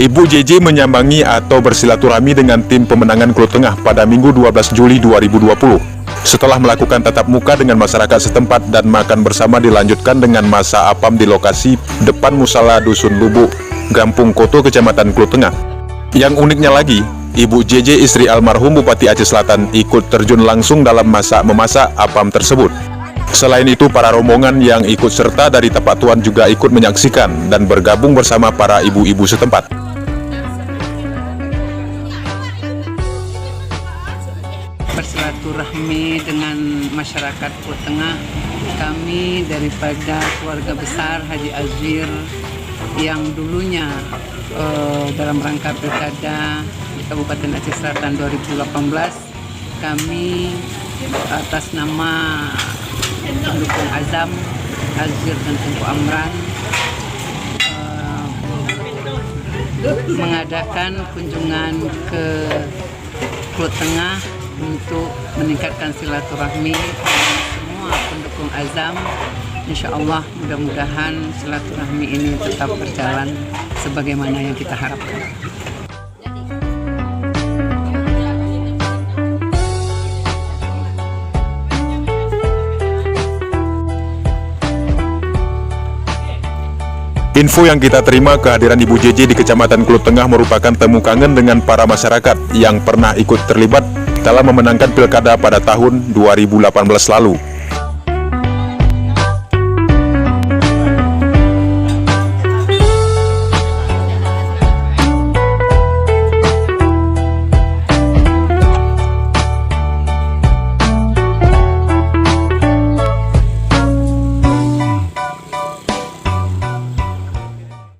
Ibu JJ menyambangi atau bersilaturahmi dengan tim pemenangan Klut Tengah pada Minggu 12 Juli 2020. Setelah melakukan tatap muka dengan masyarakat setempat dan makan bersama, dilanjutkan dengan masa apam di lokasi depan Musala Dusun Lubuk, Gampung Koto, Kecamatan Klut Tengah. Yang uniknya lagi, Ibu JJ istri almarhum Bupati Aceh Selatan ikut terjun langsung dalam memasak apam tersebut. Selain itu, para rombongan yang ikut serta dari Tapak Tuan juga ikut menyaksikan dan bergabung bersama para ibu-ibu setempat. Bersilaturahmi dengan masyarakat Klut Tengah, kami daripada keluarga besar Haji Azwir yang dulunya dalam rangka pilkada di Kabupaten Aceh Selatan 2018, kami atas nama pendukung Azam, Azwir dan Tengku Amran mengadakan kunjungan ke Klut Tengah untuk meningkatkan silaturahmi dengan semua pendukung Azam. Insya Allah mudah-mudahan silaturahmi ini tetap berjalan sebagaimana yang kita harapkan. Info yang kita terima, kehadiran Ibu JJ di Kecamatan Klut Tengah merupakan temu kangen dengan para masyarakat yang pernah ikut terlibat dalam memenangkan pilkada pada tahun 2018 lalu.